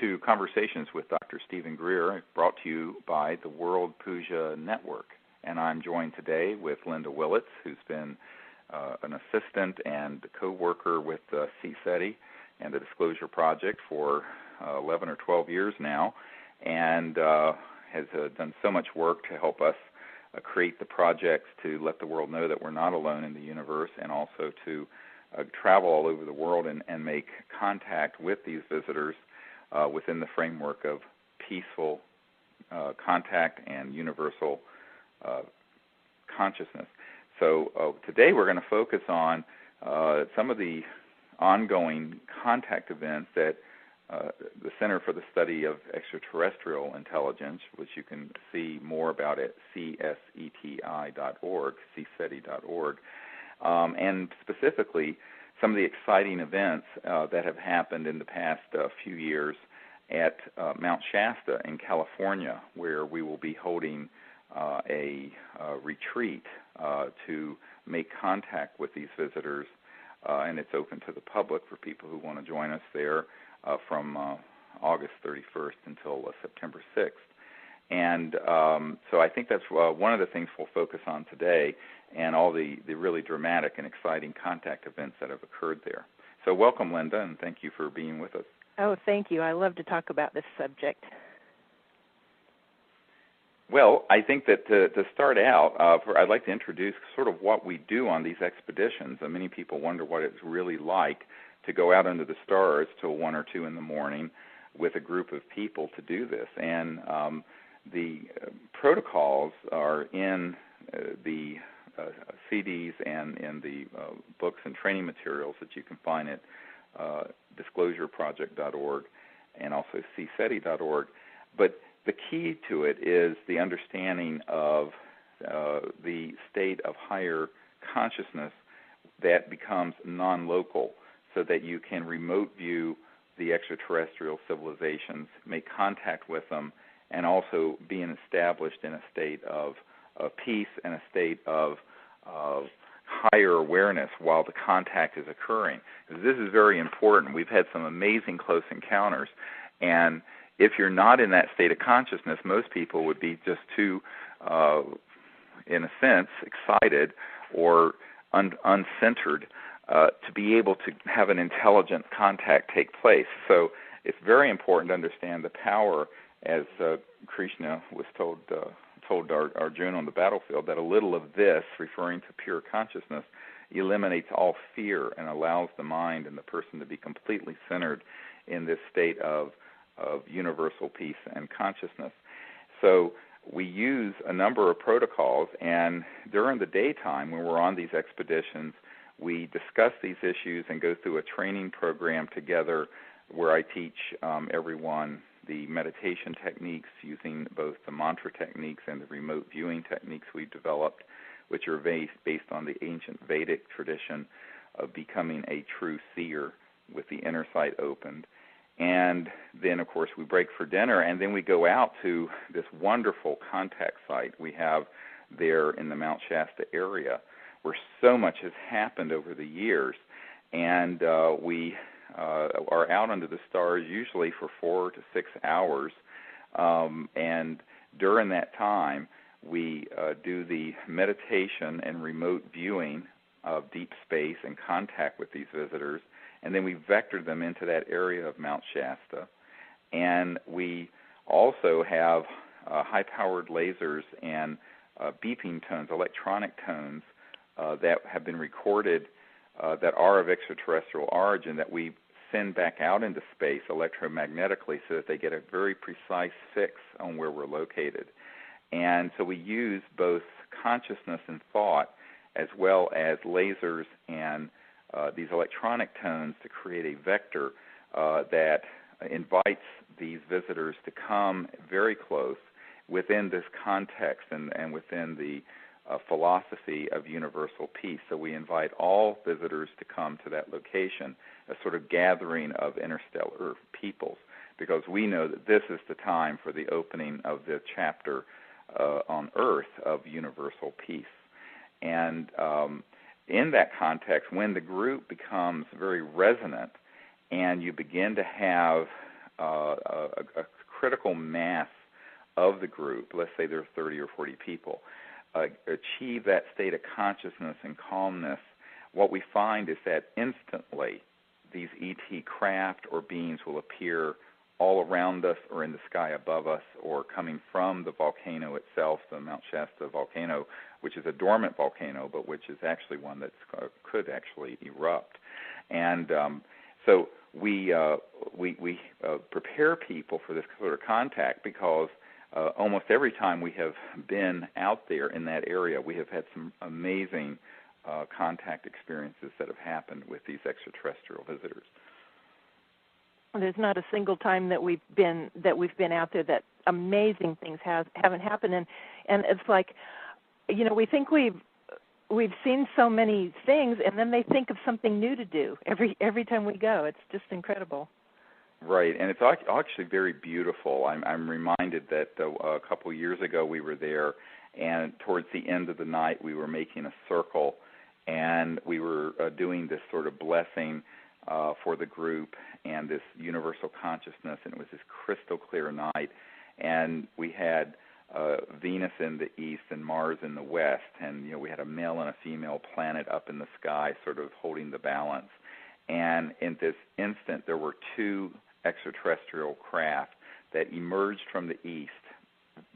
to Conversations with Dr. Stephen Greer, brought to you by the World Puja Network. And I'm joined today with Linda Willitts, who's been an assistant and co-worker with CSETI and the Disclosure Project for 11 or 12 years now, and has done so much work to help us create the projects to let the world know that we're not alone in the universe, and also to travel all over the world and make contact with these visitors within the framework of peaceful contact and universal consciousness. So today we're going to focus on some of the ongoing contact events that the Center for the Study of Extraterrestrial Intelligence, which you can see more about at CSETI.org, CSETI.org, and specifically some of the exciting events that have happened in the past few years at Mount Shasta in California, where we will be holding a retreat to make contact with these visitors, and it's open to the public for people who want to join us there from August 31st until September 6th. And so I think that's one of the things we'll focus on today, and all the really dramatic and exciting contact events that have occurred there. So welcome, Linda, and thank you for being with us. Oh, thank you. I love to talk about this subject. Well, I think that to start out, I'd like to introduce sort of what we do on these expeditions. Many people wonder what it's really like to go out under the stars till 1 or 2 in the morning with a group of people to do this. And the protocols are in the CDs and in the books and training materials that you can find at disclosureproject.org and also CSETI.org. But the key to it is the understanding of the state of higher consciousness that becomes non-local, so that you can remote view the extraterrestrial civilizations, make contact with them, and also being established in a state of peace and a state of higher awareness while the contact is occurring. This is very important. We've had some amazing close encounters, and if you're not in that state of consciousness, most people would be just too, in a sense, excited or uncentered to be able to have an intelligent contact take place. So it's very important to understand the power, as Krishna was told Arjuna on the battlefield, that a little of this, referring to pure consciousness, eliminates all fear and allows the mind and the person to be completely centered in this state of universal peace and consciousness. So we use a number of protocols, and during the daytime when we're on these expeditions, we discuss these issues and go through a training program together where I teach everyone the meditation techniques using both the mantra techniques and the remote viewing techniques we've developed, which are based on the ancient Vedic tradition of becoming a true seer with the inner sight opened. And then, of course, we break for dinner, and then we go out to this wonderful contact site we have there in the Mount Shasta area, where so much has happened over the years. And we are out under the stars usually for 4 to 6 hours. And during that time, we do the meditation and remote viewing of deep space and contact with these visitors. And then we vector them into that area of Mount Shasta. And we also have high-powered lasers and beeping tones, electronic tones, that have been recorded that are of extraterrestrial origin that we send back out into space electromagnetically so that they get a very precise fix on where we're located. And so we use both consciousness and thought as well as lasers and these electronic tones to create a vector that invites these visitors to come very close within this context and within the philosophy of universal peace. So we invite all visitors to come to that location, a sort of gathering of interstellar peoples, because we know that this is the time for the opening of the chapter on Earth of universal peace. And in that context, when the group becomes very resonant and you begin to have a critical mass of the group, let's say there are 30 or 40 people, achieve that state of consciousness and calmness, what we find is that instantly these ET craft or beings will appear all around us or in the sky above us or coming from the volcano itself, the Mount Shasta volcano, which is a dormant volcano, but which is actually one that could actually erupt. And so we prepare people for this sort of contact because almost every time we have been out there in that area, we have had some amazing contact experiences that have happened with these extraterrestrial visitors. There's not a single time that we've been out there that amazing things haven't happened, and it's like, you know, we think we've seen so many things, and then they think of something new to do every time we go. It's just incredible. Right, and it's actually very beautiful. I'm reminded that a couple years ago we were there, and towards the end of the night we were making a circle, and we were doing this sort of blessing for the group and this universal consciousness, and it was this crystal clear night, and we had Venus in the east and Mars in the west, and you know we had a male and a female planet up in the sky sort of holding the balance. And in this instant there were two extraterrestrial craft that emerged from the east,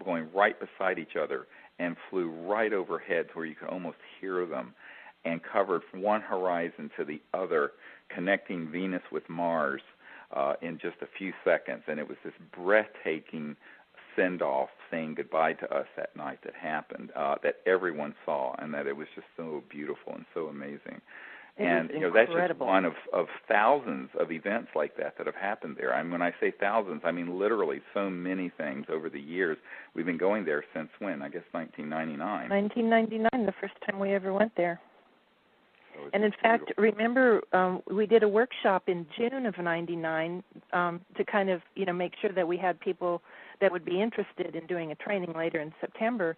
going right beside each other, and flew right overhead where you could almost hear them, and covered from one horizon to the other, connecting Venus with Mars in just a few seconds. And it was this breathtaking send-off saying goodbye to us that night that happened, that everyone saw, and that it was just so beautiful and so amazing. And you know, that's just one of thousands of events like that have happened there. And when I say thousands, I mean literally so many things over the years. We've been going there since when? I guess 1999. 1999, the first time we ever went there. And in fact, remember, we did a workshop in June of '99 to kind of, you know, make sure that we had people that would be interested in doing a training later in September.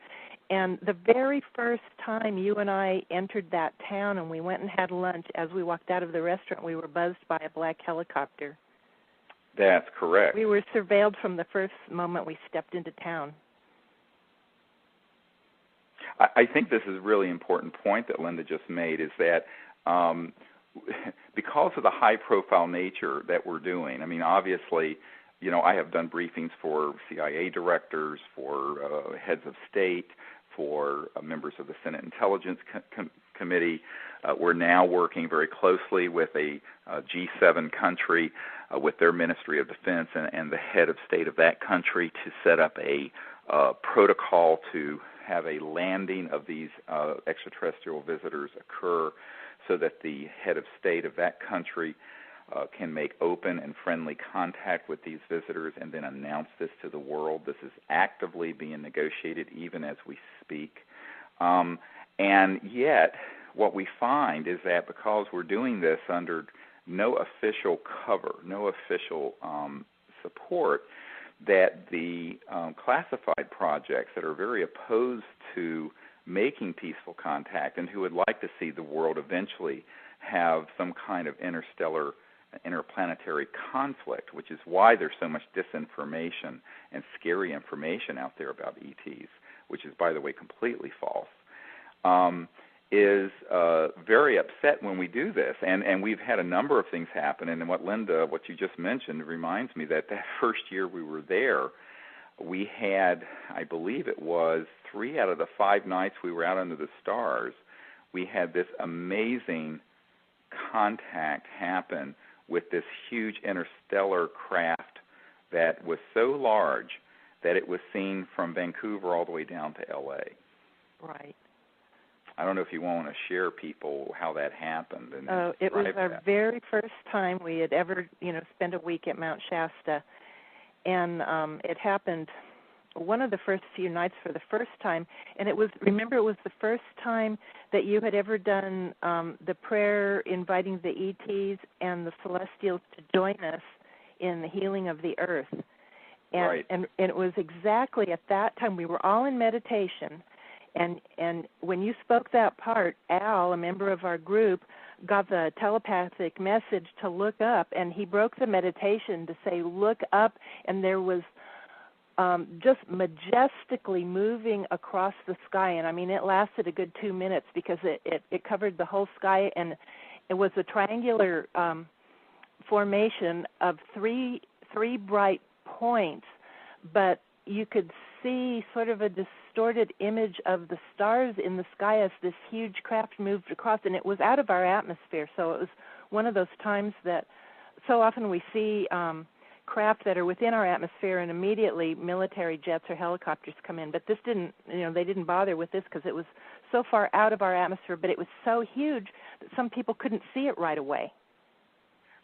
And the very first time you and I entered that town and we went and had lunch, as we walked out of the restaurant, we were buzzed by a black helicopter. That's correct. We were surveilled from the first moment we stepped into town. I think this is a really important point that Linda just made, is that because of the high-profile nature that we're doing, I mean, obviously, you know, I have done briefings for CIA directors, for heads of state, for members of the Senate Intelligence Committee. We're now working very closely with a G7 country, with their Ministry of Defense and the head of state of that country, to set up a protocol to have a landing of these extraterrestrial visitors occur, so that the head of state of that country can make open and friendly contact with these visitors and then announce this to the world. This is actively being negotiated even as we speak. And yet, what we find is that because we're doing this under no official cover, no official support, that the classified projects that are very opposed to making peaceful contact and who would like to see the world eventually have some kind of interplanetary conflict, which is why there's so much disinformation and scary information out there about ETs, which is, by the way, completely false, is very upset when we do this. And we've had a number of things happen, and what you just mentioned reminds me that first year we were there, we had, I believe it was 3 out of the 5 nights we were out under the stars, we had this amazing contact happen with this huge interstellar craft that was so large that it was seen from Vancouver all the way down to L.A. Right. I don't know if you want to share people how that happened. It was our very first time we had ever, spent a week at Mount Shasta, and it happened one of the first few nights for the first time, and it was the first time that you had ever done the prayer inviting the ETs and the Celestials to join us in the healing of the earth. And, right. And it was exactly at that time, we were all in meditation, and when you spoke that part, Al, a member of our group, got the telepathic message to look up, and he broke the meditation to say, look up, and there was just majestically moving across the sky. And, I mean, it lasted a good 2 minutes because it covered the whole sky, and it was a triangular formation of three bright points, but you could see sort of a distorted image of the stars in the sky as this huge craft moved across, and it was out of our atmosphere. So it was one of those times that so often we see craft that are within our atmosphere, and immediately military jets or helicopters come in. But this didn't, they didn't bother with this because it was so far out of our atmosphere, but it was so huge that some people couldn't see it right away.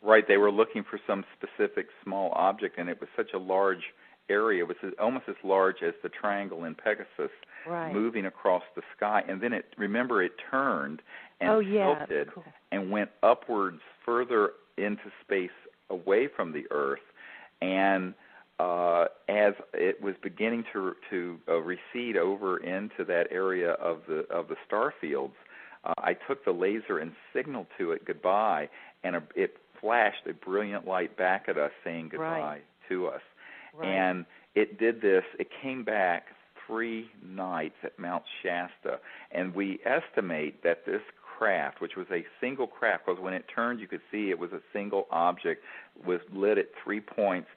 Right, they were looking for some specific small object, and it was such a large area. It was almost as large as the triangle in Pegasus, right, moving across the sky. And then it turned and tilted and went upwards further into space away from the Earth. And as it was beginning to recede over into that area of the star fields, I took the laser and signaled to it goodbye, and it flashed a brilliant light back at us saying goodbye to us. Right. And it did this. It came back 3 nights at Mount Shasta, and we estimate that this craft, which was a single craft, because when it turned you could see it was a single object, was lit at 3 points,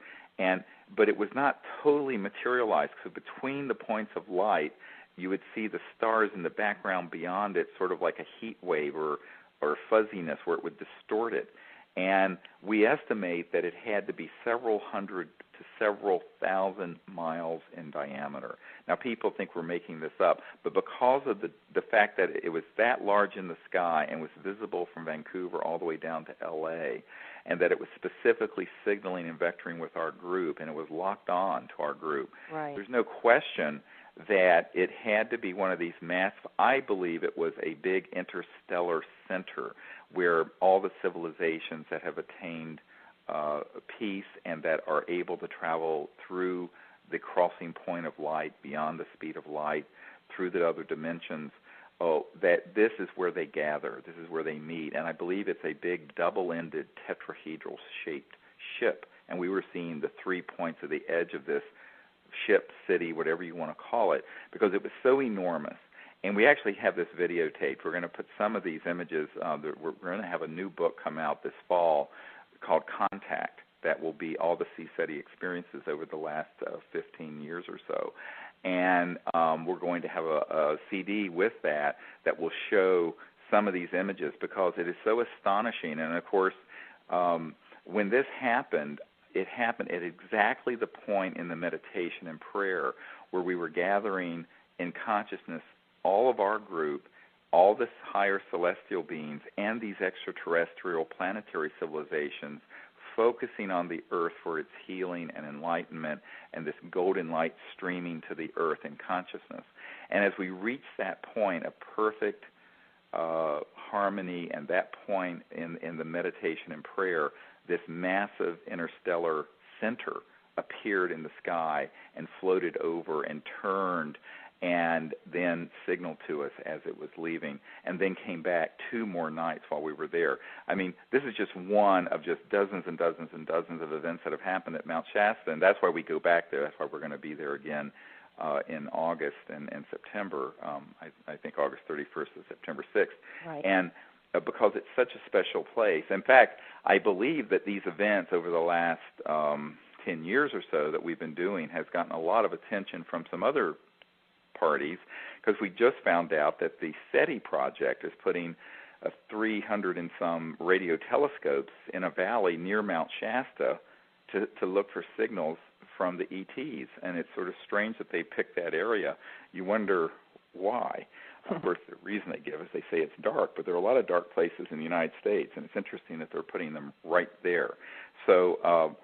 but it was not totally materialized. So between the points of light, you would see the stars in the background beyond it, sort of like a heat wave or fuzziness where it would distort it. And we estimate that it had to be several hundred to several thousand miles in diameter. Now, people think we're making this up, but because of the fact that it was that large in the sky and was visible from Vancouver all the way down to L.A., and that it was specifically signaling and vectoring with our group, and it was locked on to our group, there's no question that it had to be one of these massive, I believe it was a big interstellar center where all the civilizations that have attained peace and that are able to travel through the crossing point of light, beyond the speed of light, through the other dimensions, that this is where they gather, this is where they meet. And I believe it's a big double-ended tetrahedral-shaped ship, and we were seeing the 3 points of the edge of this ship, city, whatever you want to call it, because it was so enormous. And we actually have this videotaped. We're going to put some of these images. We're going to have a new book come out this fall called Contact that will be all the CSETI experiences over the last 15 years or so. And we're going to have a CD with that will show some of these images because it is so astonishing. And, of course, when this happened, it happened at exactly the point in the meditation and prayer where we were gathering in consciousness all of our group, all the higher celestial beings, and these extraterrestrial planetary civilizations, focusing on the Earth for its healing and enlightenment, and this golden light streaming to the Earth in consciousness. And as we reach that point of perfect harmony and that point in the meditation and prayer, this massive interstellar center appeared in the sky and floated over and turned and then signaled to us as it was leaving, and then came back 2 more nights while we were there. I mean, this is just one of just dozens and dozens and dozens of events that have happened at Mount Shasta, and that's why we go back there. That's why we're going to be there again in August and September, I think August 31st to September 6th. Right. And because it's such a special place. In fact, I believe that these events over the last 10 years or so that we've been doing has gotten a lot of attention from some other parties, because we just found out that the SETI project is putting 300 and some radio telescopes in a valley near Mount Shasta to look for signals from the ETs, and it's sort of strange that they picked that area. You wonder why. Of course, the reason they give is they say it's dark, but there are a lot of dark places in the United States, and it's interesting that they're putting them right there. So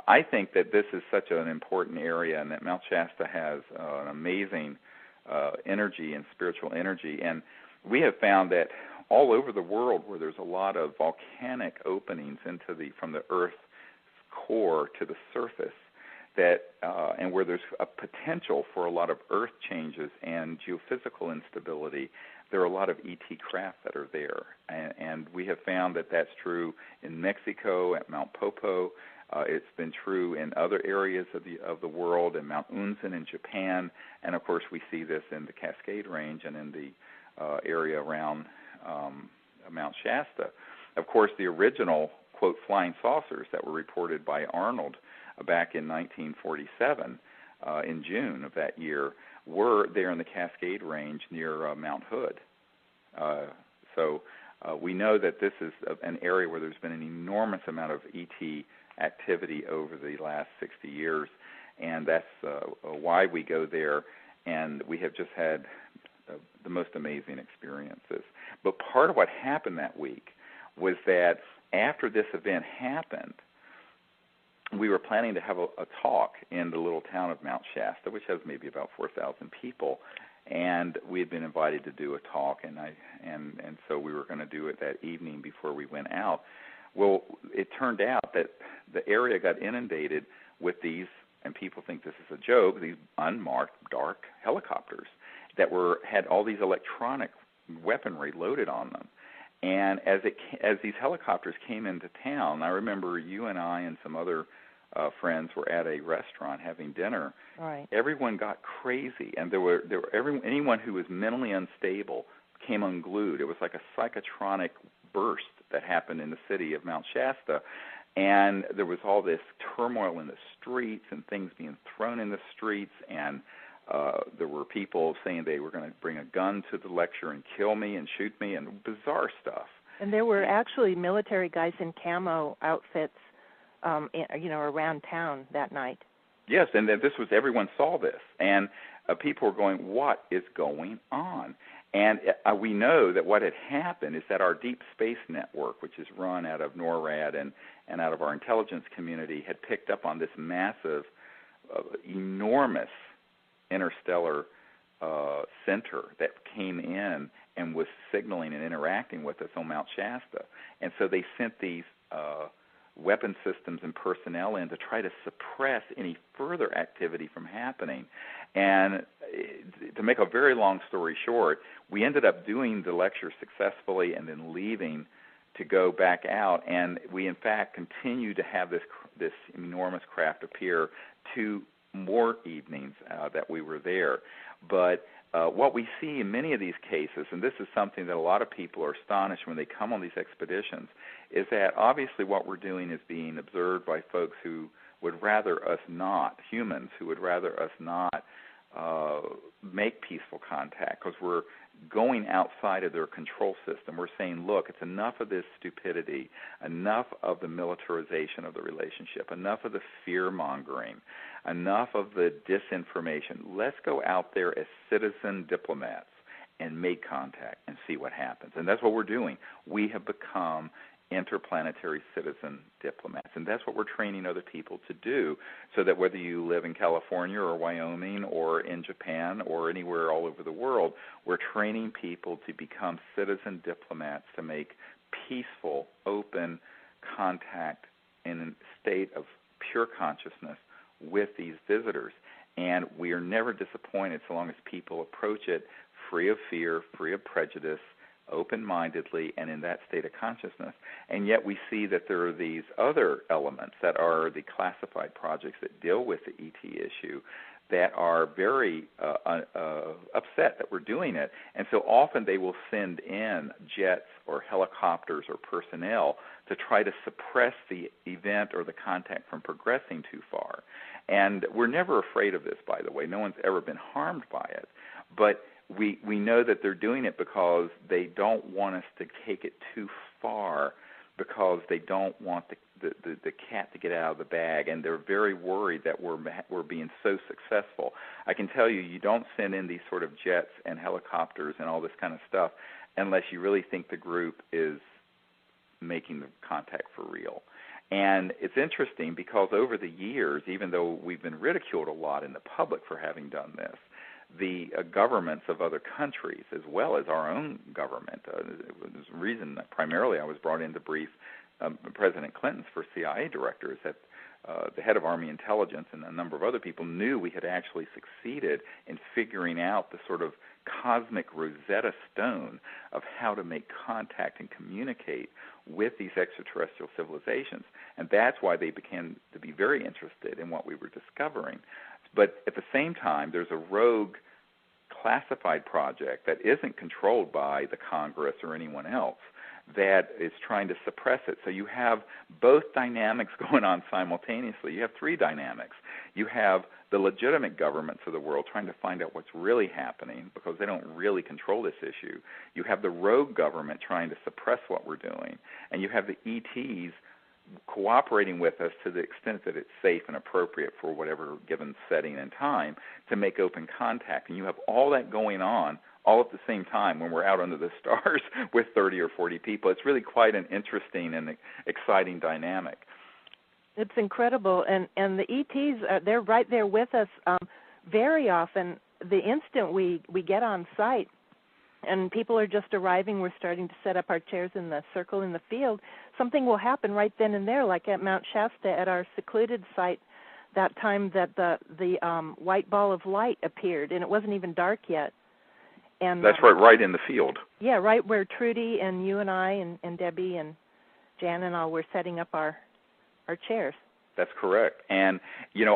I think that this is such an important area, and that Mount Shasta has an amazing energy and spiritual energy. And we have found that all over the world where there's a lot of volcanic openings from the Earth's core to the surface, that and where there's a potential for a lot of earth changes and geophysical instability, there are a lot of ET craft that are there. And we have found that that's true in Mexico at Mount Popo. It's been true in other areas of the world, in Mount Unzen in Japan, and of course we see this in the Cascade Range and in the area around Mount Shasta. Of course, the original, quote, flying saucers that were reported by Arnold back in 1947, in June of that year, were there in the Cascade Range near Mount Hood. So we know that this is an area where there's been an enormous amount of ET activity over the last 60 years, and that's why we go there, and we have just had the most amazing experiences. But part of what happened that week was that after this event happened, we were planning to have a talk in the little town of Mount Shasta, which has maybe about 4,000 people, and we had been invited to do a talk, and so we were going to do it that evening before we went out. Well, it turned out that the area got inundated with these, and people think this is a joke, these unmarked dark helicopters that had all these electronic weaponry loaded on them. And as these helicopters came into town, I remember you and I and some other friends were at a restaurant having dinner. Right. Everyone got crazy, and anyone who was mentally unstable came unglued. It was like a psychotronic burst that happened in the city of Mount Shasta, and there was all this turmoil in the streets and things being thrown in the streets, and there were people saying they were going to bring a gun to the lecture and kill me and shoot me, and bizarre stuff. And there were actually military guys in camo outfits, around town that night. Yes, and everyone saw this, and people were going, what is going on? And we know that what had happened is that our deep space network, which is run out of NORAD and out of our intelligence community, had picked up on this massive, enormous interstellar center that came in and was signaling and interacting with us on Mount Shasta. And so they sent these weapon systems and personnel in to try to suppress any further activity from happening. And to make a very long story short, we ended up doing the lecture successfully and then leaving to go back out, and we in fact continue to have this enormous craft appear 2 more evenings that we were there. But what we see in many of these cases, and this is something that a lot of people are astonished when they come on these expeditions, is that obviously what we're doing is being observed by folks who would rather us not, humans who would rather us not make peaceful contact, because we're going outside of their control system. We're saying, look, it's enough of this stupidity, enough of the militarization of the relationship, enough of the fear-mongering, enough of the disinformation. Let's go out there as citizen diplomats and make contact and see what happens. And that's what we're doing. We have become interplanetary citizen diplomats, and that's what we're training other people to do, so that whether you live in California or Wyoming or in Japan or anywhere all over the world, we're training people to become citizen diplomats to make peaceful, open contact in a state of pure consciousness with these visitors. And we are never disappointed so long as people approach it free of fear, free of prejudice, open-mindedly, and in that state of consciousness. And yet we see that there are these other elements that are the classified projects that deal with the ET issue that are very upset that we're doing it. And so often they will send in jets or helicopters or personnel to try to suppress the event or the contact from progressing too far. And we're never afraid of this, by the way. No one's ever been harmed by it. But we know that they're doing it because they don't want us to take it too far, because they don't want the cat to get out of the bag, and they're very worried that we're being so successful. I can tell you don't send in these sort of jets and helicopters and all this kind of stuff unless you really think the group is making the contact for real. And it's interesting because over the years, even though we've been ridiculed a lot in the public for having done this, the governments of other countries, as well as our own government. There's a reason that primarily I was brought in to brief President Clinton's first CIA director, is that the head of Army Intelligence and a number of other people knew we had actually succeeded in figuring out the sort of cosmic Rosetta Stone of how to make contact and communicate with these extraterrestrial civilizations. And that's why they began to be very interested in what we were discovering. But at the same time, there's a rogue classified project that isn't controlled by the Congress or anyone else that is trying to suppress it. So you have both dynamics going on simultaneously. You have three dynamics. You have the legitimate governments of the world trying to find out what's really happening because they don't really control this issue. You have the rogue government trying to suppress what we're doing. And you have the ETs cooperating with us to the extent that it's safe and appropriate for whatever given setting and time to make open contact. And you have all that going on all at the same time when we're out under the stars with 30 or 40 people. It's really quite an interesting and exciting dynamic. It's incredible. And the ETs, they're right there with us very often. The instant we get on site and people are just arriving, we're starting to set up our chairs in the circle in the field, something will happen right then and there, like at Mount Shasta at our secluded site that time that the white ball of light appeared, and it wasn't even dark yet. And that's right in the field. Yeah, right where Trudy and you and I and Debbie and Jan and all were setting up our chairs. That's correct. And,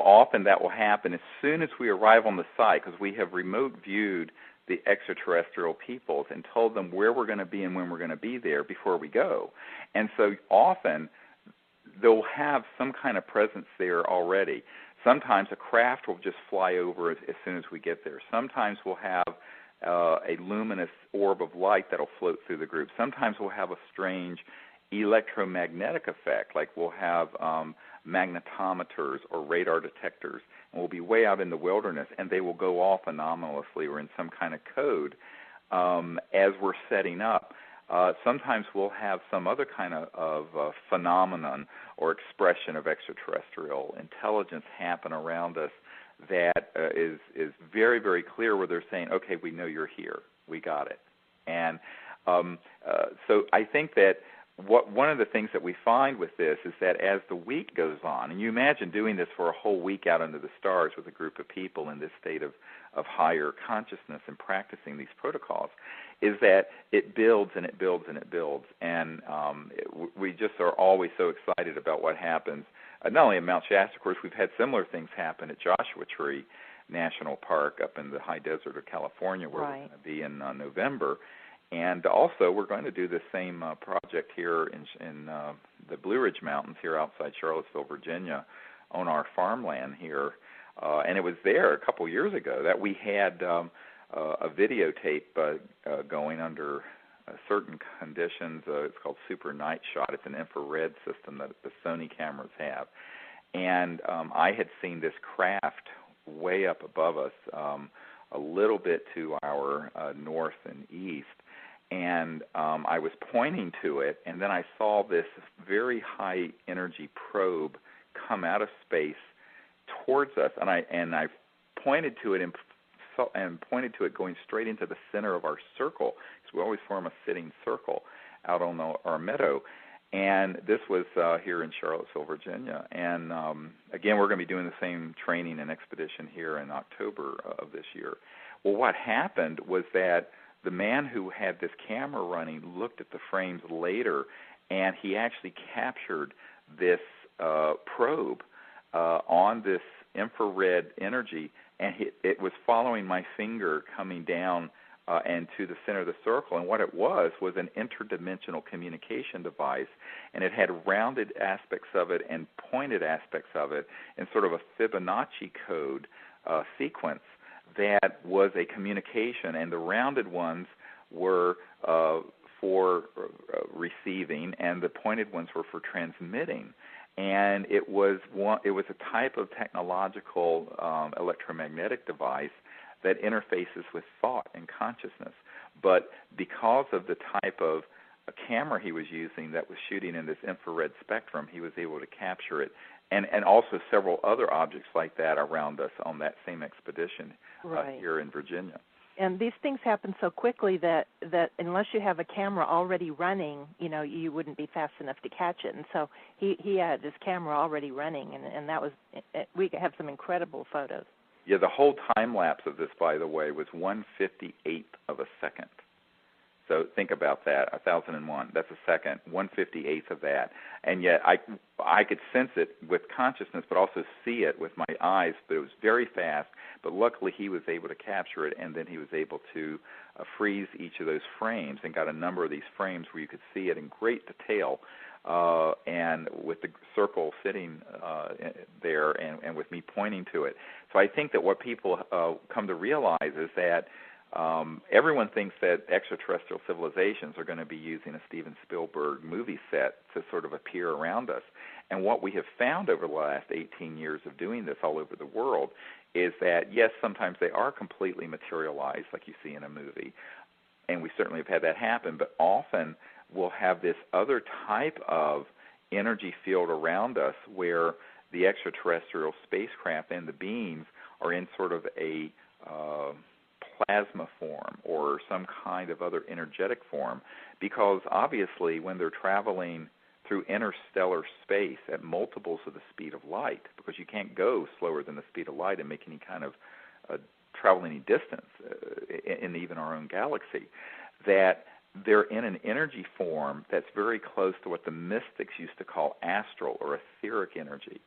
often that will happen as soon as we arrive on the site because we have remote viewed the extraterrestrial peoples and told them where we're going to be and when we're going to be there before we go. And so often they'll have some kind of presence there already. Sometimes a craft will just fly over as soon as we get there. Sometimes we'll have a luminous orb of light that'll float through the group. Sometimes we'll have a strange electromagnetic effect, like we'll have magnetometers or radar detectors, and we'll be way out in the wilderness, and they will go off anomalously or in some kind of code as we're setting up. Sometimes we'll have some other kind of phenomenon or expression of extraterrestrial intelligence happen around us that is very, very clear where they're saying, okay, we know you're here. We got it. And so I think that one of the things that we find with this is that as the week goes on, and you imagine doing this for a whole week out under the stars with a group of people in this state of higher consciousness and practicing these protocols, is that it builds and it builds and it builds. And we just are always so excited about what happens. Not only at Mount Shasta, of course, we've had similar things happen at Joshua Tree National Park up in the high desert of California where we're going to be in November. And also we're going to do the same project here in the Blue Ridge Mountains here outside Charlottesville, Virginia, on our farmland here. And it was there a couple years ago that we had a videotape going under certain conditions. It's called Super Night Shot. It's an infrared system that the Sony cameras have. And I had seen this craft way up above us, a little bit to our north and east. And I was pointing to it, and then I saw this very high energy probe come out of space towards us, and I pointed to it and pointed to it going straight into the center of our circle, because we always form a sitting circle out on our meadow. And this was here in Charlottesville, Virginia. And again, we're going to be doing the same training and expedition here in October of this year. Well, what happened was that the man who had this camera running looked at the frames later, and he actually captured this probe on this infrared energy, and it was following my finger coming down and to the center of the circle. And what it was an interdimensional communication device, and it had rounded aspects of it and pointed aspects of it in sort of a Fibonacci code sequence that was a communication, and the rounded ones were for receiving, and the pointed ones were for transmitting. And it was a type of technological electromagnetic device that interfaces with thought and consciousness. But because of the type of a camera he was using that was shooting in this infrared spectrum, he was able to capture it, and also several other objects like that around us on that same expedition here in Virginia. And these things happen so quickly that unless you have a camera already running, you wouldn't be fast enough to catch it. And so he had his camera already running, and that was, we have some incredible photos. Yeah, the whole time lapse of this, by the way, was 1/58th of a second. So think about that, 1001. That's a second, 1/58th of that. And yet I could sense it with consciousness, but also see it with my eyes. But it was very fast. But luckily, he was able to capture it, and then he was able to freeze each of those frames and got a number of these frames where you could see it in great detail. And with the circle sitting there, and with me pointing to it. So I think that what people come to realize is that everyone thinks that extraterrestrial civilizations are going to be using a Steven Spielberg movie set to sort of appear around us. And what we have found over the last 18 years of doing this all over the world is that, yes, sometimes they are completely materialized like you see in a movie, and we certainly have had that happen, but often we'll have this other type of energy field around us where the extraterrestrial spacecraft and the beings are in sort of a plasma form or some kind of other energetic form, because obviously when they're traveling through interstellar space at multiples of the speed of light, because you can't go slower than the speed of light and make any kind of travel any distance in even our own galaxy, that they're in an energy form that's very close to what the mystics used to call astral or etheric energy.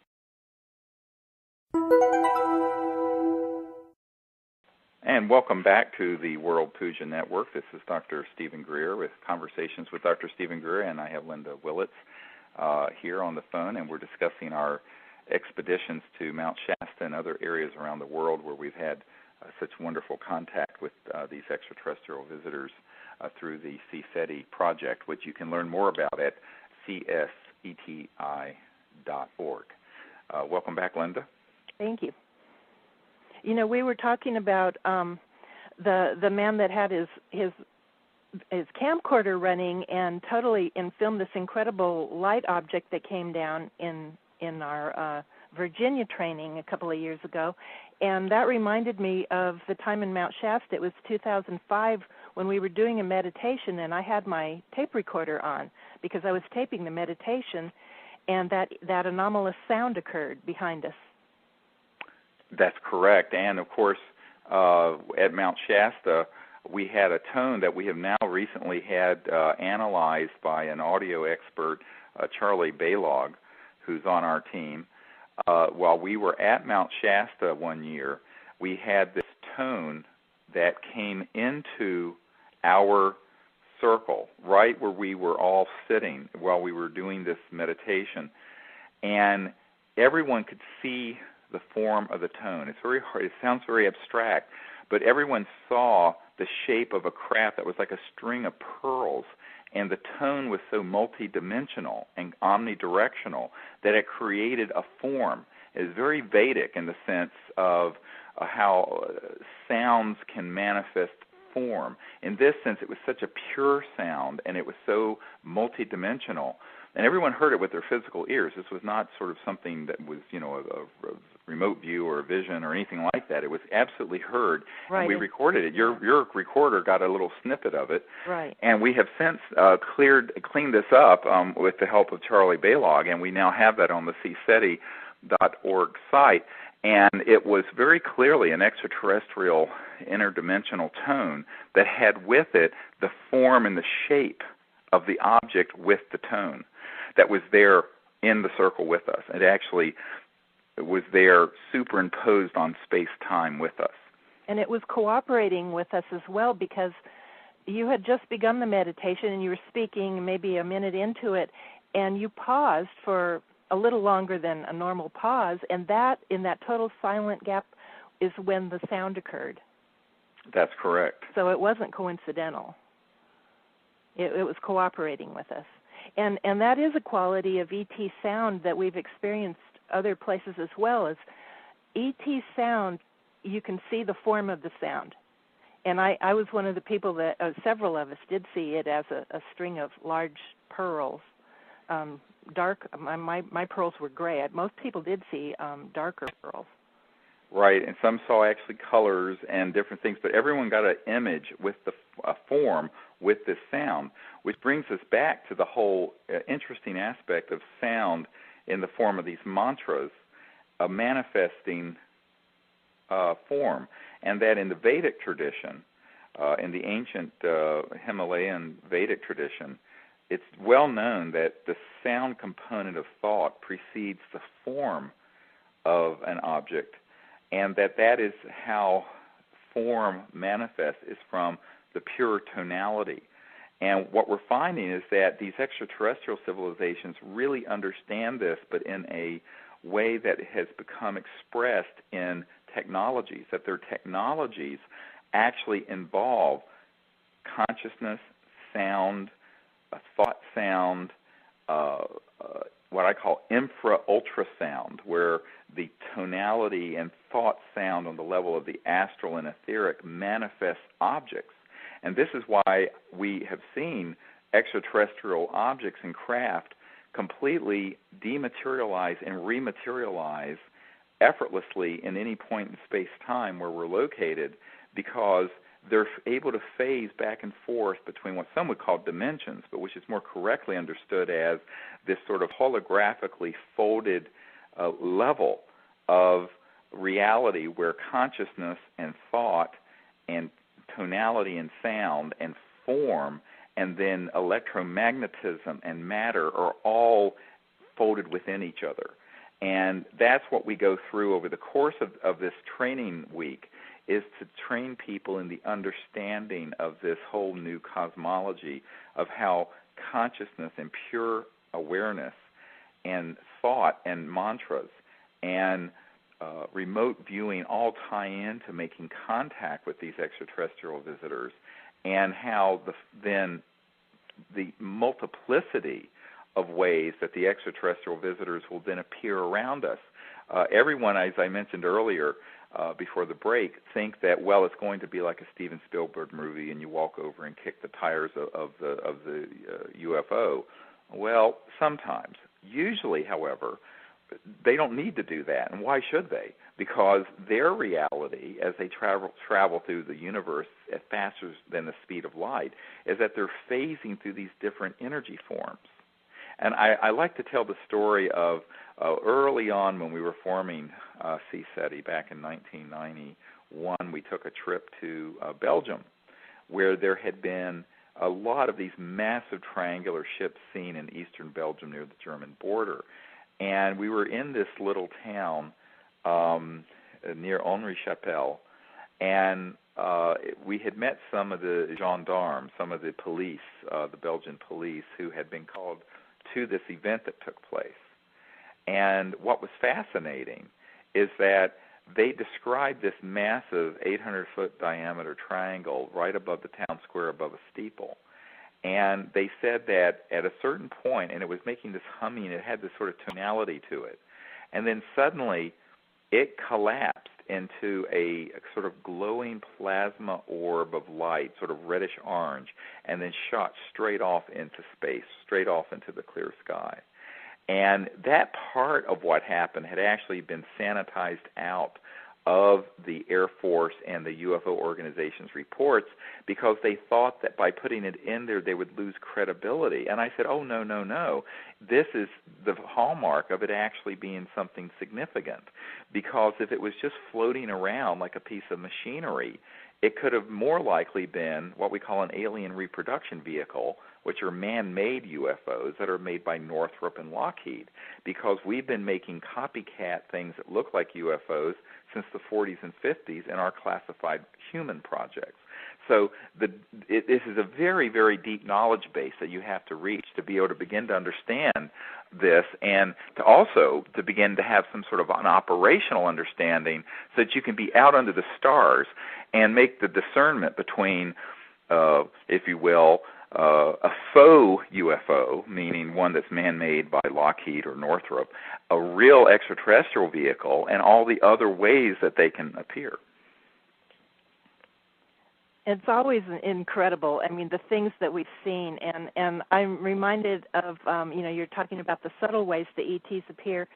And welcome back to the World Puja Network. This is Dr. Stephen Greer with Conversations with Dr. Stephen Greer, and I have Linda Willitts here on the phone, and we're discussing our expeditions to Mount Shasta and other areas around the world where we've had such wonderful contact with these extraterrestrial visitors through the CSETI project, which you can learn more about at CSETI.org. Welcome back, Linda. Thank you. We were talking about the man that had his camcorder running and filmed this incredible light object that came down in our Virginia training a couple of years ago, and that reminded me of the time in Mount Shasta. It was 2005 when we were doing a meditation, and I had my tape recorder on because I was taping the meditation, and that anomalous sound occurred behind us. That's correct. And, of course, at Mount Shasta, we had a tone that we have now recently had analyzed by an audio expert, Charlie Baylog, who's on our team. While we were at Mount Shasta one year, we had this tone that came into our circle, right where we were all sitting while we were doing this meditation. And everyone could see the form of the tone. It's very hard. It sounds very abstract, but everyone saw the shape of a craft that was like a string of pearls, and the tone was so multidimensional and omnidirectional that it created a form. It is very Vedic in the sense of how sounds can manifest form. In this sense, it was such a pure sound, and it was so multidimensional. And everyone heard it with their physical ears. This was not sort of something that was, a remote view or a vision or anything like that. It was absolutely heard, right. And we recorded it. Your recorder got a little snippet of it, right. And we have since cleaned this up with the help of Charlie Baylog, and we now have that on the CSETI.org site. And it was very clearly an extraterrestrial interdimensional tone that had with it the form and the shape of the object with the tone that was there in the circle with us. It actually was there superimposed on space-time with us. And it was cooperating with us as well, because you had just begun the meditation and you were speaking maybe a minute into it, and you paused for a little longer than a normal pause, and that, in that total silent gap, is when the sound occurred. That's correct. So it wasn't coincidental. It was cooperating with us. And that is a quality of ET sound that we've experienced other places as well. As ET sound, you can see the form of the sound. And I was one of the people that, several of us did see it as a string of large pearls, dark. My pearls were gray. Most people did see darker pearls. Right, and some saw actually colors and different things, but everyone got an image with a form with this sound, which brings us back to the whole interesting aspect of sound in the form of these mantras, a manifesting form, and that in the Vedic tradition, in the ancient Himalayan Vedic tradition, it's well known that the sound component of thought precedes the form of an object, and that is how form manifests, is from the pure tonality. And what we're finding is that these extraterrestrial civilizations really understand this, but in a way that has become expressed in technologies, that their technologies actually involve consciousness, sound, thought sound, what I call infra-ultrasound, where the tonality and thought sound on the level of the astral and etheric manifest objects. And this is why we have seen extraterrestrial objects in craft completely dematerialize and rematerialize effortlessly in any point in space-time where we're located, because they're able to phase back and forth between what some would call dimensions, but which is more correctly understood as this sort of holographically folded level of reality where consciousness and thought and tonality and sound and form and then electromagnetism and matter are all folded within each other. And that's what we go through over the course of this training week, is to train people in the understanding of this whole new cosmology of how consciousness and pure awareness and thought and mantras and remote viewing all tie into making contact with these extraterrestrial visitors, and how then the multiplicity of ways that the extraterrestrial visitors will then appear around us. Everyone, as I mentioned earlier, before the break, think that, well, it's going to be like a Steven Spielberg movie and you walk over and kick the tires of the UFO. Well, sometimes. Usually, however, they don't need to do that. And why should they? Because their reality, as they travel through the universe at faster than the speed of light, is that they're phasing through these different energy forms. And I like to tell the story of early on when we were forming CSETI back in 1991, we took a trip to Belgium, where there had been a lot of these massive triangular ships seen in eastern Belgium near the German border. And we were in this little town near Henri-Chapelle, and we had met some of the gendarmes, some of the police, the Belgian police, who had been called to this event that took place. And what was fascinating is that they described this massive 800-foot diameter triangle right above the town square, above a steeple. And they said that at a certain point, and it was making this humming, it had this sort of tonality to it. And then suddenly it collapsed into a sort of glowing plasma orb of light, sort of reddish orange, and then shot straight off into space, straight off into the clear sky. And that part of what happened had actually been sanitized out of the Air Force and the UFO organization's reports, because they thought that by putting it in there they would lose credibility. And I said, oh, no. This is the hallmark of it actually being something significant, because if it was just floating around like a piece of machinery, it could have more likely been what we call an alien reproduction vehicle, which are man-made UFOs that are made by Northrop and Lockheed, because we've been making copycat things that look like UFOs since the 40s and 50s in our classified human projects. So this is a very, very deep knowledge base that you have to reach to be able to begin to understand this, and to also to begin to have some sort of an operational understanding so that you can be out under the stars and make the discernment between, if you will, a faux UFO, meaning one that's man-made by Lockheed or Northrop, a real extraterrestrial vehicle, and all the other ways that they can appear. It's always incredible. I mean, the things that we've seen, and I'm reminded of, you're talking about the subtle ways the ETs appear,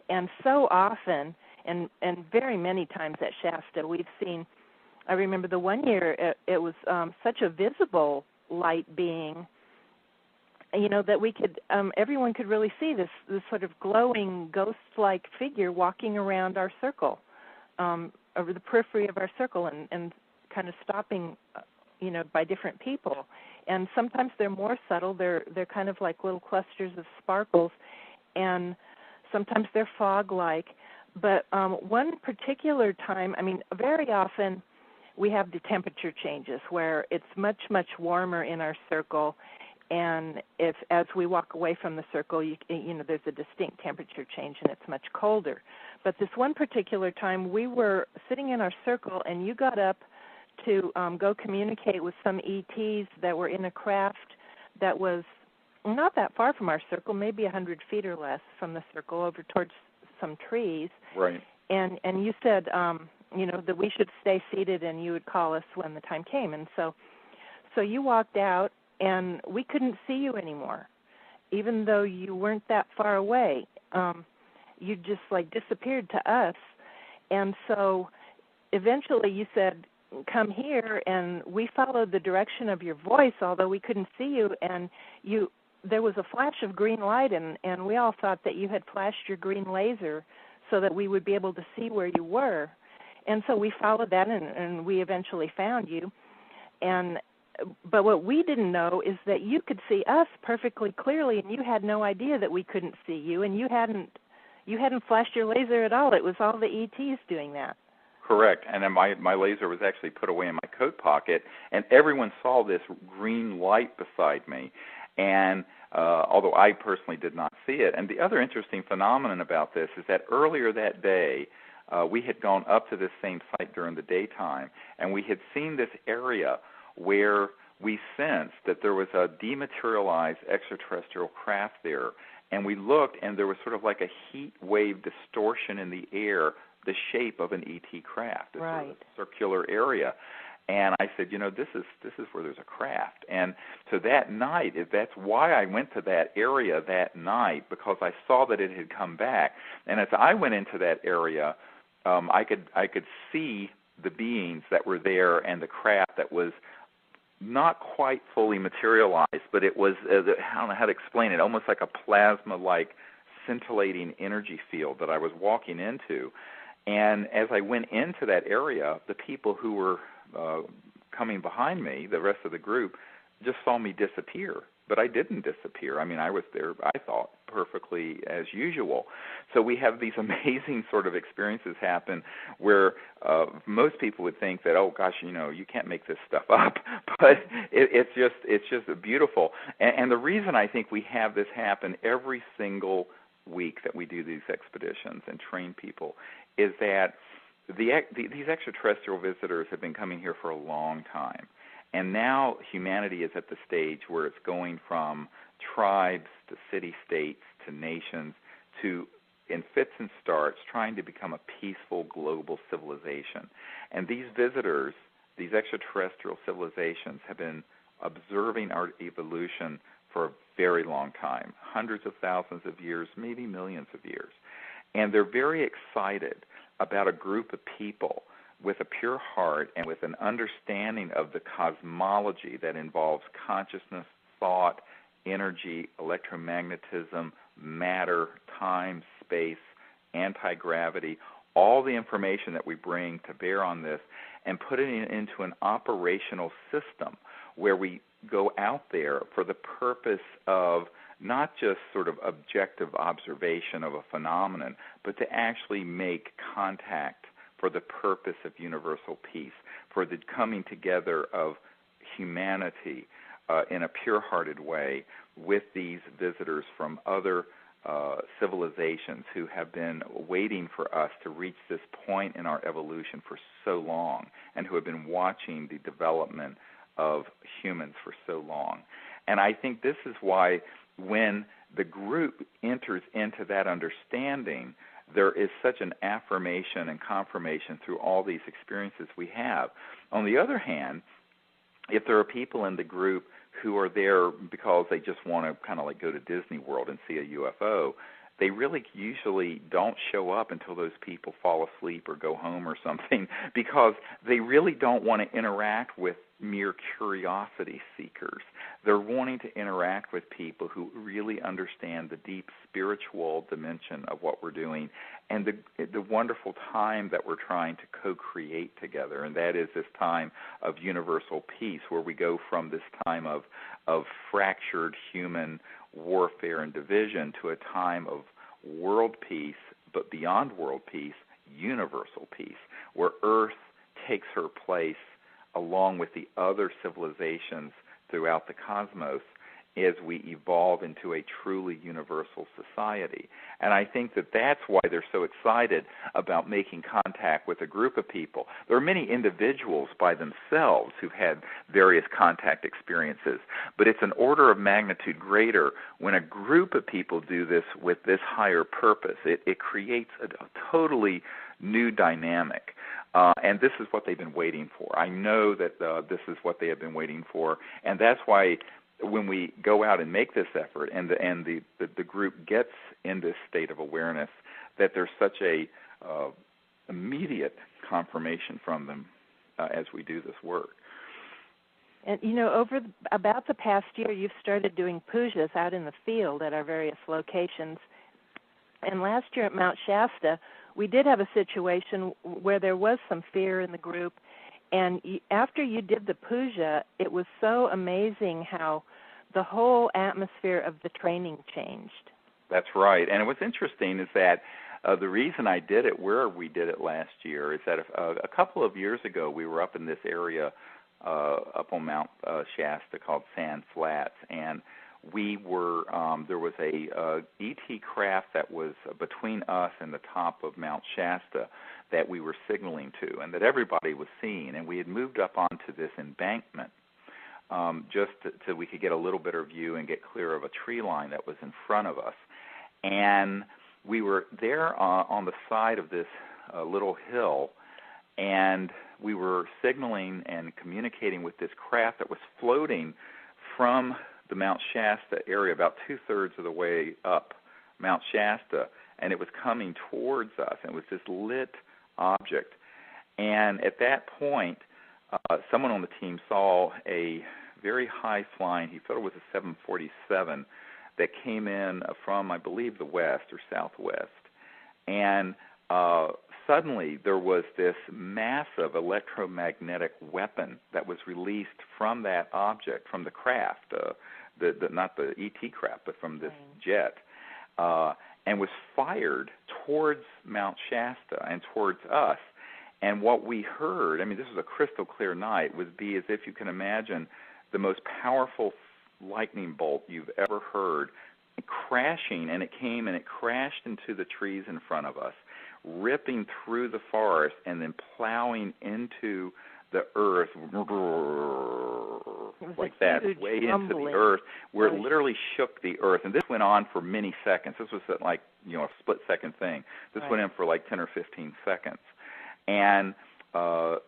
and so often, and very many times at Shasta we've seen. I remember the one year it was such a visible light being, that we could everyone could really see this sort of glowing ghost-like figure walking around our circle, over the periphery of our circle, and kind of stopping, by different people. And sometimes they're more subtle. They're kind of like little clusters of sparkles, and sometimes they're fog-like. But one particular time, very often we have the temperature changes where it's much, much warmer in our circle, and as we walk away from the circle, there's a distinct temperature change and it's much colder. But this one particular time, we were sitting in our circle, and you got up to go communicate with some ETs that were in a craft that was not that far from our circle, maybe 100 feet or less from the circle, over towards some trees. Right. And you said, that we should stay seated and you would call us when the time came. And so you walked out, and we couldn't see you anymore, even though you weren't that far away. You just disappeared to us. And so eventually you said, come here, and we followed the direction of your voice, although we couldn't see you, and there was a flash of green light, and we all thought that you had flashed your green laser so that we would be able to see where you were. And so we followed that, and we eventually found you. But what we didn't know is that you could see us perfectly clearly, and you had no idea that we couldn't see you, and you hadn't flashed your laser at all. It was all the ETs doing that. Correct. And then my laser was actually put away in my coat pocket, and everyone saw this green light beside me. And although I personally did not see it. And the other interesting phenomenon about this is that earlier that day, we had gone up to this same site during the daytime, and we had seen this area where we sensed that there was a dematerialized extraterrestrial craft there. And we looked, and there was sort of like a heat wave distortion in the air, the shape of an ET craft, this right. sort of circular area. And I said, this is where there's a craft. And so that night, that's why I went to that area that night, because I saw that it had come back. And as I went into that area, I could see the beings that were there and the craft that was not quite fully materialized, but it was, I don't know how to explain it, almost like a plasma-like scintillating energy field that I was walking into. And as I went into that area, the people who were coming behind me, the rest of the group, just saw me disappear. But I didn't disappear. I was there, I thought, perfectly as usual. So we have these amazing sort of experiences happen where most people would think that, oh gosh, you can't make this stuff up. But it's just beautiful. And the reason I think we have this happen every single week that we do these expeditions and train people is that these extraterrestrial visitors have been coming here for a long time. And now humanity is at the stage where it's going from tribes to city-states to nations to, in fits and starts, trying to become a peaceful global civilization. And these visitors, these extraterrestrial civilizations, have been observing our evolution for a very long time, hundreds of thousands of years, maybe millions of years. And they're very excited about a group of people with a pure heart and with an understanding of the cosmology that involves consciousness, thought, energy, electromagnetism, matter, time, space, anti-gravity, all the information that we bring to bear on this, and putting it into an operational system where we go out there for the purpose of not just sort of objective observation of a phenomenon, but to actually make contact for the purpose of universal peace, for the coming together of humanity in a pure-hearted way with these visitors from other civilizations who have been waiting for us to reach this point in our evolution for so long, and who have been watching the development of humans for so long. And I think this is why when the group enters into that understanding, there is such an affirmation and confirmation through all these experiences we have. On the other hand, if there are people in the group who are there because they just want to kind of like go to Disney World and see a UFO, they really usually don't show up until those people fall asleep or go home or something, because they really don't want to interact with mere curiosity seekers. They're wanting to interact with people who really understand the deep spiritual dimension of what we're doing and the wonderful time that we're trying to co-create together, and that is this time of universal peace, where we go from this time of fractured human warfare and division to a time of world peace, but beyond world peace, universal peace, where Earth takes her place along with the other civilizations throughout the cosmos as we evolve into a truly universal society. And I think that that's why they're so excited about making contact with a group of people. There are many individuals by themselves who've had various contact experiences, but it's an order of magnitude greater when a group of people do this with this higher purpose. It creates a totally new dynamic. And this is what they've been waiting for. I know that this is what they have been waiting for, and that's why when we go out and make this effort, and the group gets in this state of awareness, that there's such a immediate confirmation from them as we do this work. And over about the past year, you've started doing pujas out in the field at our various locations. And last year at Mount Shasta, we did have a situation where there was some fear in the group. And after you did the puja, it was so amazing how the whole atmosphere of the training changed. That's right. And what's interesting is that the reason I did it where we did it last year is that a couple of years ago we were up in this area up on Mount Shasta called Sand Flats, and we were there was a ET craft that was between us and the top of Mount Shasta that we were signaling to and that everybody was seeing, and we had moved up onto this embankment just so we could get a little better view and get clear of a tree line that was in front of us. And we were there on the side of this little hill, and we were signaling and communicating with this craft that was floating from the Mount Shasta area about two-thirds of the way up Mount Shasta, and it was coming towards us, and it was this lit object. And at that point, someone on the team saw a very high-flying, he thought it was a 747, that came in from, I believe, the west or southwest. And suddenly there was this massive electromagnetic weapon that was released from that object, from the craft, not the ET craft, but from this jet, and was fired towards Mount Shasta and towards us. And what we heard, I mean, this was a crystal clear night, would be as if you can imagine the most powerful lightning bolt you've ever heard crashing, and it came and it crashed into the trees in front of us, ripping through the forest and then plowing into the earth like that, way into the earth, where it literally shook the earth. And this went on for many seconds. This was like, a split-second thing. This went in for like 10 or 15 seconds. And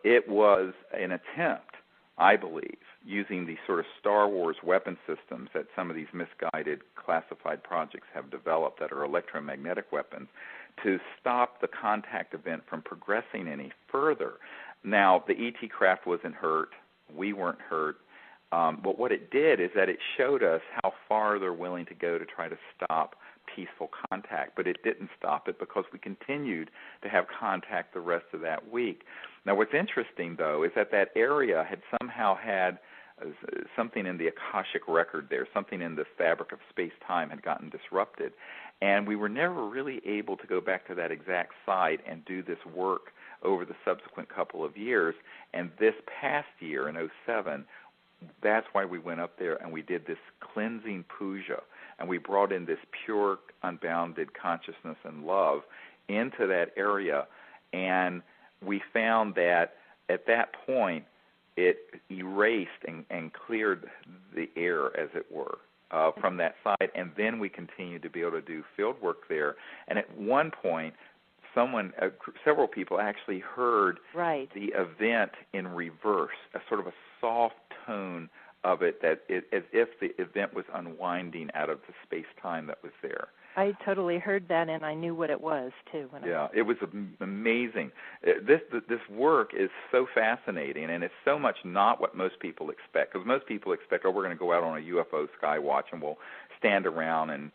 it was an attempt, I believe, using the sort of Star Wars weapon systems that some of these misguided classified projects have developed that are electromagnetic weapons, to stop the contact event from progressing any further. Now, the ET craft wasn't hurt. We weren't hurt. But what it did is that it showed us how far they're willing to go to try to stop peaceful contact. But it didn't stop it because we continued to have contact the rest of that week. Now, what's interesting, though, is that area had somehow had something in the Akashic record there, something in the fabric of space-time had gotten disrupted. And we were never really able to go back to that exact site and do this work over the subsequent couple of years. And this past year, in 2007, that's why we went up there and we did this cleansing puja. And we brought in this pure, unbounded consciousness and love into that area. And we found that at that point, it erased and cleared the air, as it were, from that site. And then we continued to be able to do field work there. And at one point, several people actually heard the event in reverse, a sort of a soft tone of of it as if the event was unwinding out of the space-time that was there. I totally heard that, and I knew what it was, too. It was amazing. This work is so fascinating, and it's so much not what most people expect, because most people expect, we're going to go out on a UFO sky watch, and we'll stand around and,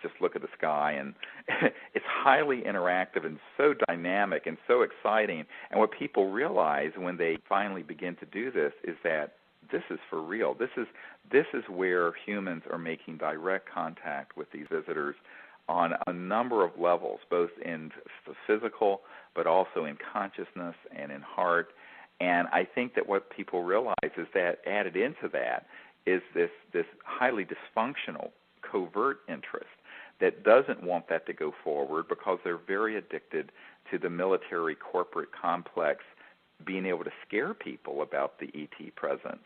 just look at the sky. And it's highly interactive and so dynamic and so exciting. And what people realize when they finally begin to do this is that this is for real. This is where humans are making direct contact with these visitors on a number of levels, both in the physical, but also in consciousness and in heart. And I think that what people realize is that added into that is this highly dysfunctional, covert interest that doesn't want that to go forward because they're very addicted to the military corporate complex being able to scare people about the ET presence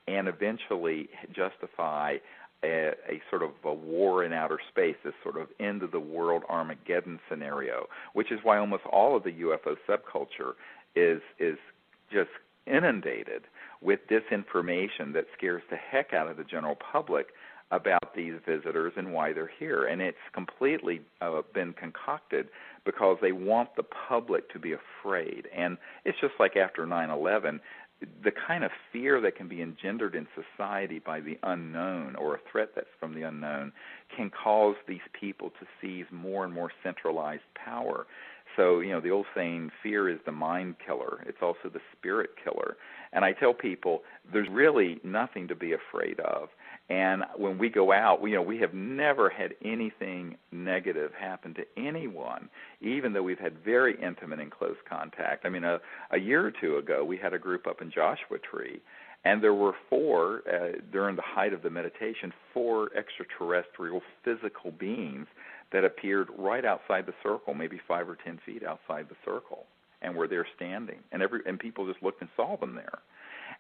and eventually justify a sort of a war in outer space, this sort of end of the world Armageddon scenario, which is why almost all of the UFO subculture is just inundated with disinformation that scares the heck out of the general public about these visitors and why they're here. And it's completely been concocted because they want the public to be afraid. And it's just like after 9/11, the kind of fear that can be engendered in society by the unknown or a threat that's from the unknown can cause these people to seize more and more centralized power. So, the old saying, fear is the mind killer. It's also the spirit killer. And I tell people there's really nothing to be afraid of. And when we go out, we have never had anything negative happen to anyone, even though we've had very intimate and close contact. I mean, a year or two ago, we had a group up in Joshua Tree, and there were four, during the height of the meditation, 4 extraterrestrial physical beings that appeared right outside the circle, maybe 5 or 10 feet outside the circle, and were there standing. And people just looked and saw them there.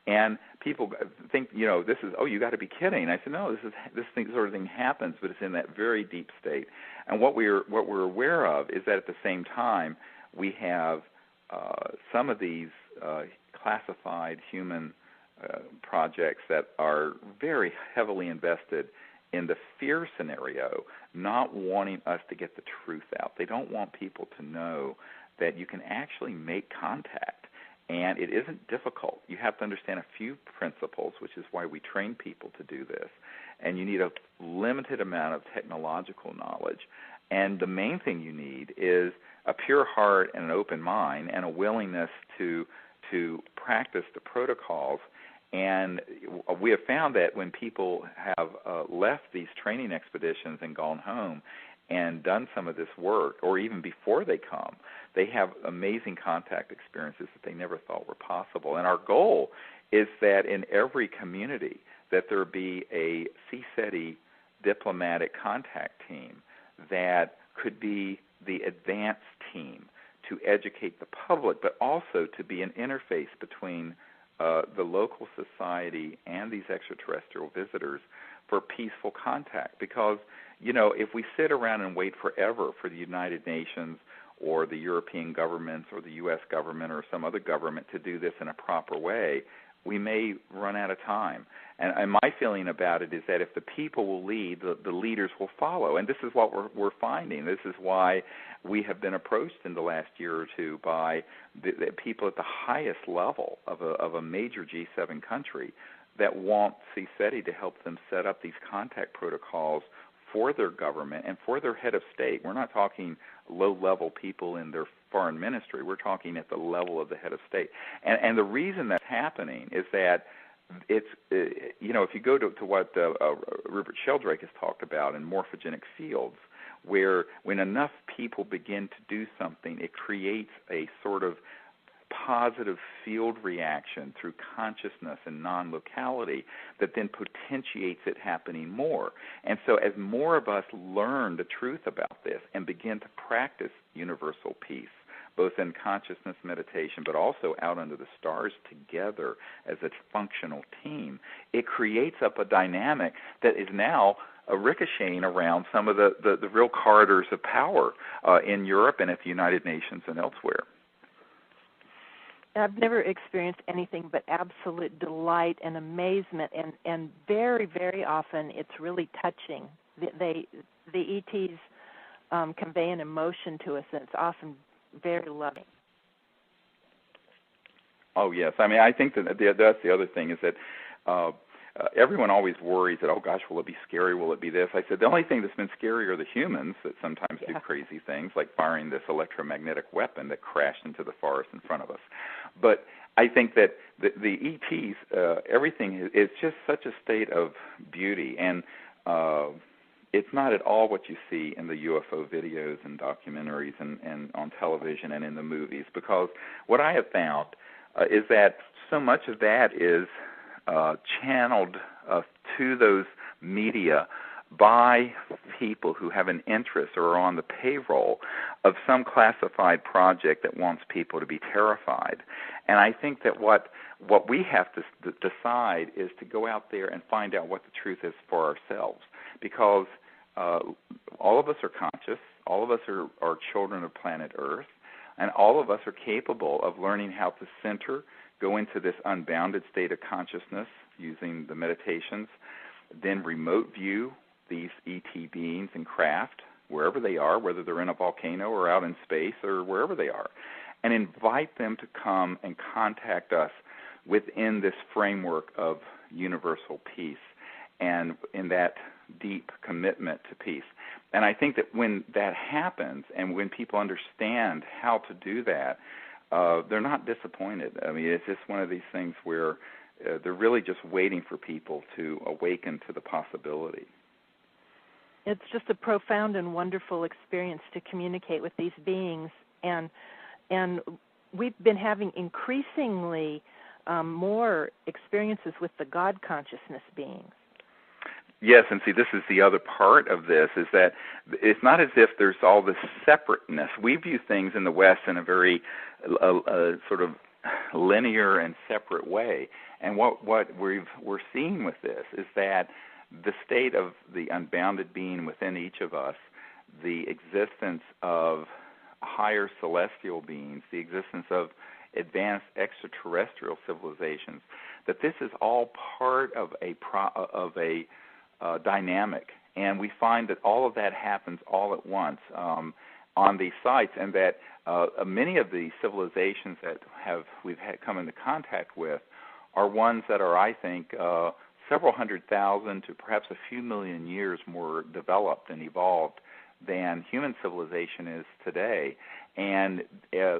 And people think, this is, you got to be kidding. I said, no, this sort of thing happens, but it's in that very deep state. And what we're aware of is that at the same time, we have some of these classified human projects that are very heavily invested in the fear scenario, not wanting us to get the truth out. They don't want people to know that you can actually make contact. And it isn't difficult. You have to understand a few principles, which is why we train people to do this. And you need a limited amount of technological knowledge. And the main thing you need is a pure heart and an open mind and a willingness to practice the protocols. And we have found that when people have left these training expeditions and gone home and done some of this work, or even before they come, they have amazing contact experiences that they never thought were possible. And our goal is that in every community that there be a CSETI diplomatic contact team that could be the advanced team to educate the public, but also to be an interface between the local society and these extraterrestrial visitors for peaceful contact. Because, if we sit around and wait forever for the United Nations or the European governments or the U.S. government or some other government to do this in a proper way, we may run out of time. And my feeling about it is that if the people will lead, the leaders will follow. And this is what we're finding. This is why we have been approached in the last year or two by the people at the highest level of a major G7 country that want CSETI to help them set up these contact protocols for their government and for their head of state. We're not talking low-level people in their foreign ministry. We're talking at the level of the head of state. And the reason that's happening is that it's, if you go to what Rupert Sheldrake has talked about in morphogenic fields, where when enough people begin to do something, it creates a sort of positive field reaction through consciousness and non-locality that then potentiates it happening more. And so as more of us learn the truth about this and begin to practice universal peace, both in consciousness meditation but also out under the stars together as a functional team, it creates up a dynamic that is now ricocheting around some of the real corridors of power in Europe and at the United Nations and elsewhere. I've never experienced anything but absolute delight and amazement, and very, very often it's really touching. The ETs convey an emotion to us, and it's often very loving. Oh, yes. I mean, I think that that's the other thing is that everyone always worries that, oh, gosh, will it be scary? Will it be this? I said the only thing that's been scary are the humans that sometimes do crazy things, like firing this electromagnetic weapon that crashed into the forest in front of us. But I think that the ETs, everything is just such a state of beauty, and it's not at all what you see in the UFO videos and documentaries and on television and in the movies, because what I have found is that so much of that is channeled to those media by people who have an interest or are on the payroll of some classified project that wants people to be terrified. And I think that what we have to decide is to go out there and find out what the truth is for ourselves, because all of us are conscious, all of us are children of planet Earth, and all of us are capable of learning how to center, go into this unbounded state of consciousness using the meditations, then remote view these ET beings and craft wherever they are, whether they're in a volcano or out in space or wherever they are, and invite them to come and contact us within this framework of universal peace and in that deep commitment to peace. And I think that when that happens and when people understand how to do that, they're not disappointed. I mean, it's just one of these things where they're really just waiting for people to awaken to the possibility. It's just a profound and wonderful experience to communicate with these beings, and we've been having increasingly more experiences with the God consciousness beings. Yes, and see, this is the other part of this, is that it's not as if there's all this separateness. We view things in the West in a very sort of linear and separate way. And what we're seeing with this is that the state of the unbounded being within each of us, the existence of higher celestial beings, the existence of advanced extraterrestrial civilizations, that this is all part of a dynamic, and we find that all of that happens all at once on these sites, and that many of the civilizations that we've come into contact with are ones that are, I think, several 100,000 to perhaps a few million years more developed and evolved than human civilization is today. And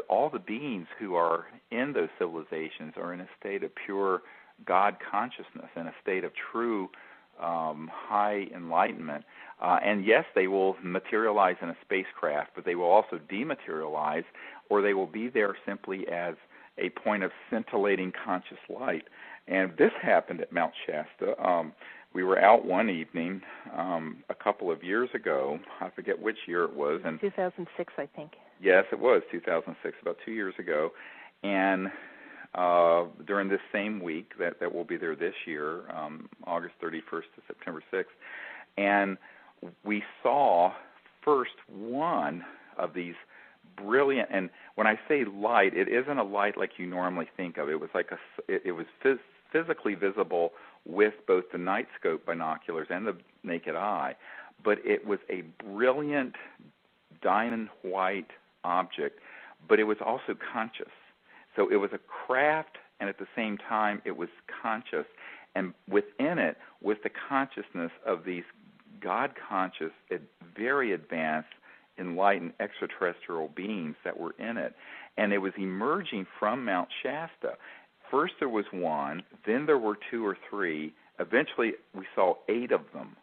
all the beings who are in those civilizations are in a state of pure God consciousness, in a state of true high enlightenment. And yes, they will materialize in a spacecraft, but they will also dematerialize, or they will be there simply as a point of scintillating conscious light. And this happened at Mount Shasta. We were out one evening a couple of years ago. I forget which year it was. 2006, I think. Yes, it was 2006, about 2 years ago. And during this same week that we'll be there this year, August 31st to September 6th, and we saw first one of these brilliant, and when I say light, it isn't a light like you normally think of. It was like it was physically visible with both the night scope binoculars and the naked eye, but it was a brilliant diamond white object, but it was also conscious. So it was a craft, and at the same time it was conscious, and within it was the consciousness of these God-conscious, very advanced, enlightened extraterrestrial beings that were in it. And it was emerging from Mount Shasta. First there was one, then there were 2 or 3. Eventually we saw 8 of them.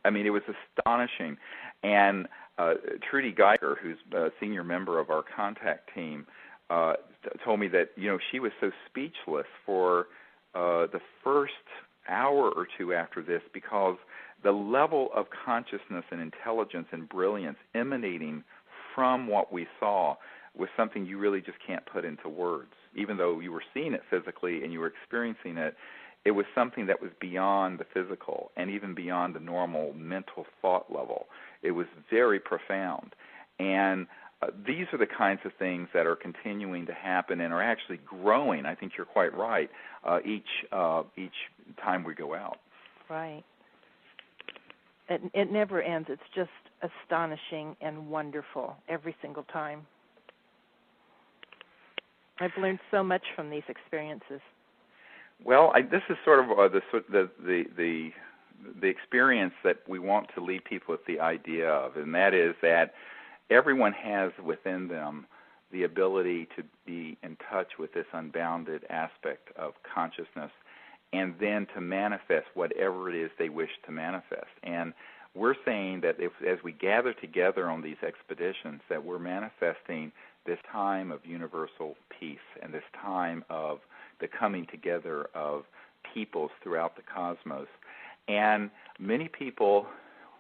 I mean, it was astonishing. And Trudy Geiger, who's a senior member of our contact team, told me that, she was so speechless for the first hour or 2 after this, because the level of consciousness and intelligence and brilliance emanating from what we saw was something you really just can't put into words. Even though you were seeing it physically and you were experiencing it, it was something that was beyond the physical and even beyond the normal mental thought level. It was very profound. And these are the kinds of things that are continuing to happen and are actually growing. I think you're quite right. Each time we go out. Right. It never ends. It's just astonishing and wonderful every single time. I've learned so much from these experiences. Well, this is sort of the experience that we want to leave people with the idea of, and that is that everyone has within them the ability to be in touch with this unbounded aspect of consciousness and then to manifest whatever it is they wish to manifest. And we're saying that as we gather together on these expeditions, that we're manifesting this time of universal peace and this time of the coming together of peoples throughout the cosmos. And many people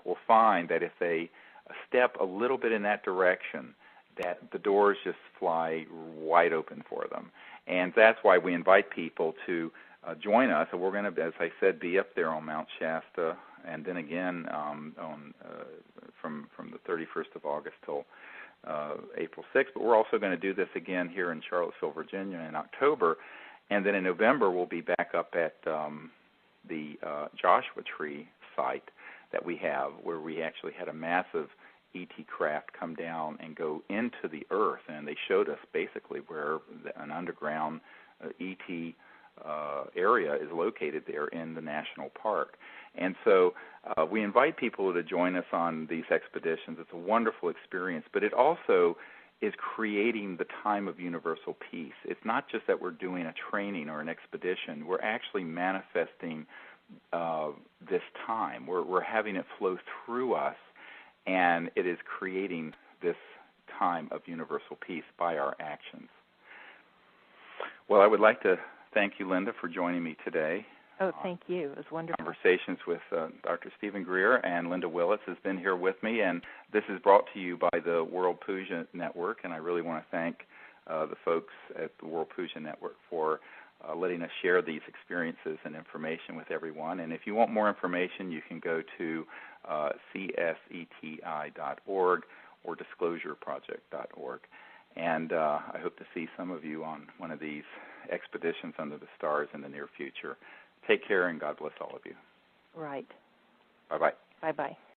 will find that if they step a little bit in that direction, that the doors just fly wide open for them. And that's why we invite people to join us. And we're going to, as I said, be up there on Mount Shasta, and then again from the 31st of August till April 6th. But we're also going to do this again here in Charlottesville, Virginia in October. And then in November, we'll be back up at the Joshua Tree site that we have, where we actually had a massive ET craft come down and go into the earth, and they showed us basically where an underground ET area is located there in the national park. And so we invite people to join us on these expeditions. It's a wonderful experience, but it also is creating the time of universal peace. It's not just that we're doing a training or an expedition. We're actually manifesting this time. We're having it flow through us, and it is creating this time of universal peace by our actions. Well, I would like to thank you, Linda, for joining me today. Oh, thank you. It was wonderful. Conversations with Dr. Stephen Greer, and Linda Willitts has been here with me, and this is brought to you by the World Puja Network, and I really want to thank the folks at the World Puja Network for letting us share these experiences and information with everyone. And if you want more information, you can go to CSETI.org or disclosureproject.org. And I hope to see some of you on one of these expeditions under the stars in the near future. Take care, and God bless all of you. Right. Bye-bye. Bye-bye.